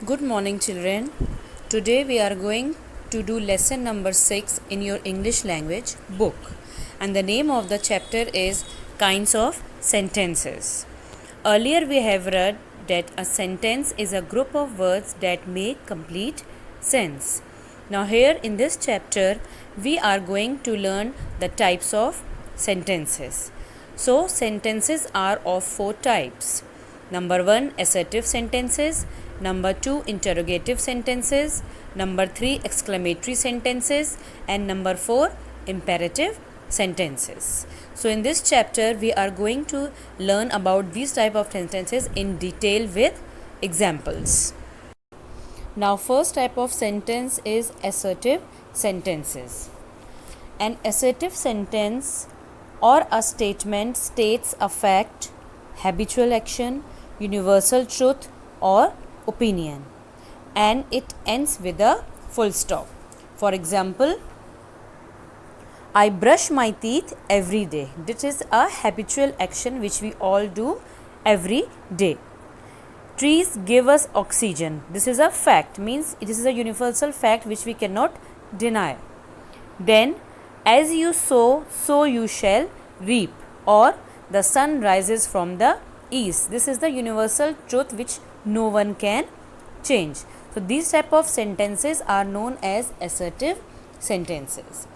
Good morning, children. Today we are going to do lesson number 6 in your English language book, and the name of the chapter is Kinds of Sentences. Earlier we have read that a sentence is a group of words that make complete sense. Now, here in this chapter, we are going to learn the types of sentences. So, sentences are of 4 types. Number 1, assertive sentences. Number 2, interrogative sentences. Number 3, exclamatory sentences. And number 4, imperative sentences. So in this chapter we are going to learn about these type of sentences in detail with examples. Now, first type of sentence is assertive sentences. An assertive sentence or a statement states a fact, habitual action, universal truth or opinion, and it ends with a full stop. For example, I brush my teeth every day. This is a habitual action which we all do every day. Trees give us oxygen. This is a fact, means it is a universal fact which we cannot deny. Then, as you sow, so you shall reap, or the sun rises from the east. This is the universal truth which no one can change. So these type of sentences are known as assertive sentences.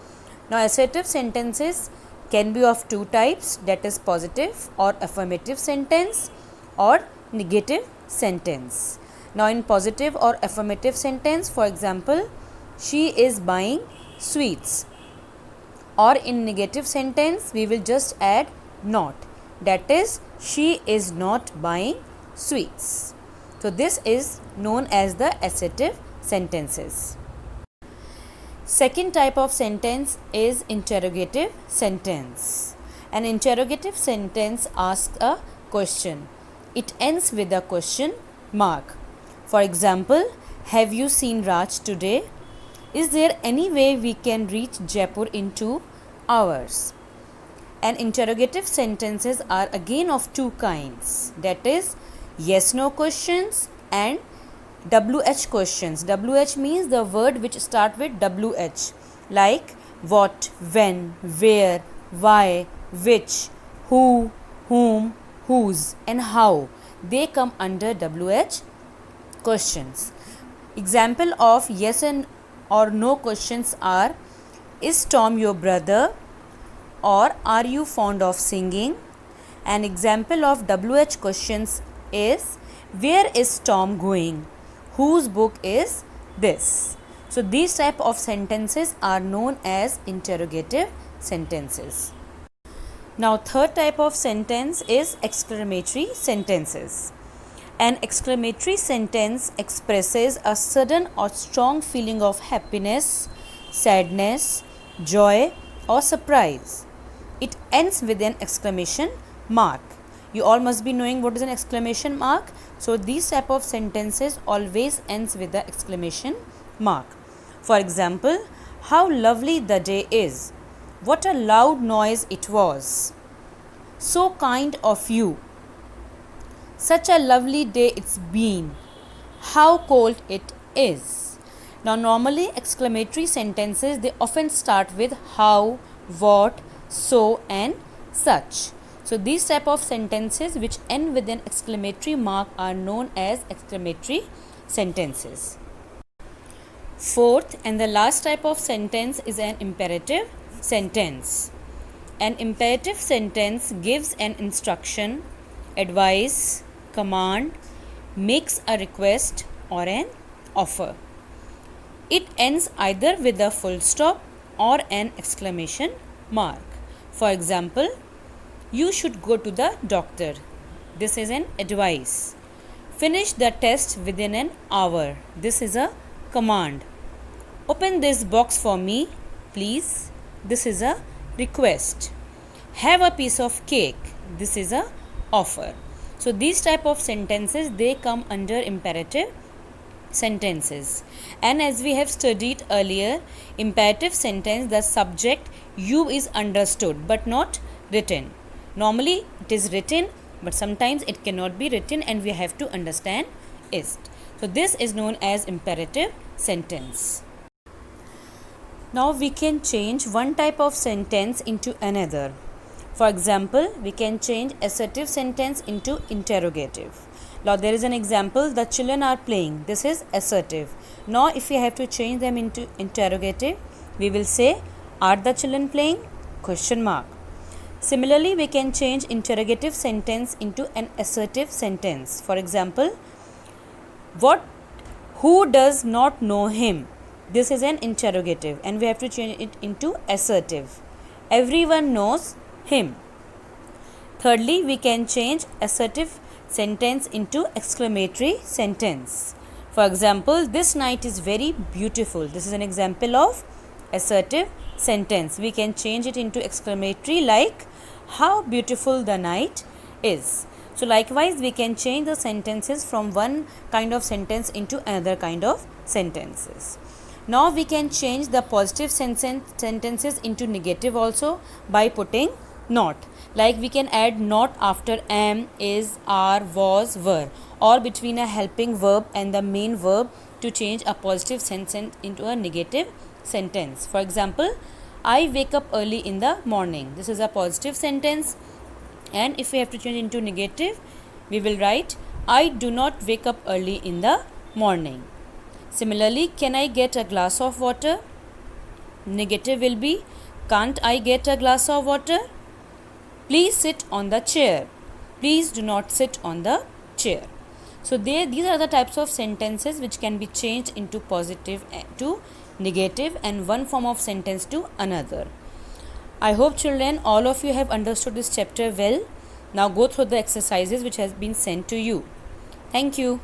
Now, assertive sentences can be of 2 types, that is positive or affirmative sentence or negative sentence. Now, in positive or affirmative sentence, for example, she is buying sweets, or in negative sentence we will just add not, that is she is not buying sweets. So this is known as the assertive sentences. Second type of sentence is interrogative sentence. An interrogative sentence asks a question. It ends with a question mark. For example, have you seen Raj today? Is there any way we can reach Jaipur in 2 hours? And interrogative sentences are again of 2 kinds, that is yes no questions and WH questions. WH means the word which start with WH, like what, when, where, why, which, who, whom, whose and how. They come under WH questions. Example of yes and or no questions are, is Tom your brother, or are you fond of singing? An example of WH questions is, where is Tom going? Whose book is this? So these type of sentences are known as interrogative sentences. Now, third type of sentence is exclamatory sentences. An exclamatory sentence expresses a sudden or strong feeling of happiness, sadness, joy or surprise. It ends with an exclamation mark. You all must be knowing what is an exclamation mark. So these type of sentences always ends with the exclamation mark. For example, how lovely the day is. What a loud noise it was. So kind of you. Such a lovely day it's been. How cold it is. Now, normally exclamatory sentences, they often start with how, what, so and such. So these type of sentences which end with an exclamatory mark are known as exclamatory sentences. Fourth and the last type of sentence is an imperative sentence. An imperative sentence gives an instruction, advice, command, makes a request or an offer. It ends either with a full stop or an exclamation mark. For example, you should go to the doctor. This is an advice. Finish the test within an hour. This is a command. Open this box for me, please. This is a request. Have a piece of cake. This is a offer. So these type of sentences, they come under imperative sentences. And as we have studied earlier, imperative sentence, the subject you is understood but not written. Normally it is written, but sometimes it cannot be written and we have to understand it. So this is known as imperative sentence. Now we can change one type of sentence into another. For example, we can change assertive sentence into interrogative. Now there is an example, the children are playing. This is assertive. Now if we have to change them into interrogative, we will say, are the children playing? Question mark. Similarly, we can change interrogative sentence into an assertive sentence. For example, who does not know him? This is an interrogative and we have to change it into assertive. Everyone knows him. Thirdly, we can change assertive sentence into exclamatory sentence. For example, this night is very beautiful. This is an example of assertive sentence. We can change it into exclamatory like, how beautiful the night is. So likewise, we can change the sentences from one kind of sentence into another kind of sentences. Now we can change the positive sentences into negative also by putting not. Like we can add not after am, is, are, was, were, or between a helping verb and the main verb to change a positive sentence into a negative sentence. For example, I wake up early in the morning. This is a positive sentence. And if we have to change into negative, we will write, I do not wake up early in the morning. Similarly, can I get a glass of water? Negative will be, can't I get a glass of water? Please sit on the chair. Please do not sit on the chair. So these are the types of sentences which can be changed into positive to negative and one form of sentence to another. I hope children, all of you have understood this chapter well. Now go through the exercises which has been sent to you. Thank you.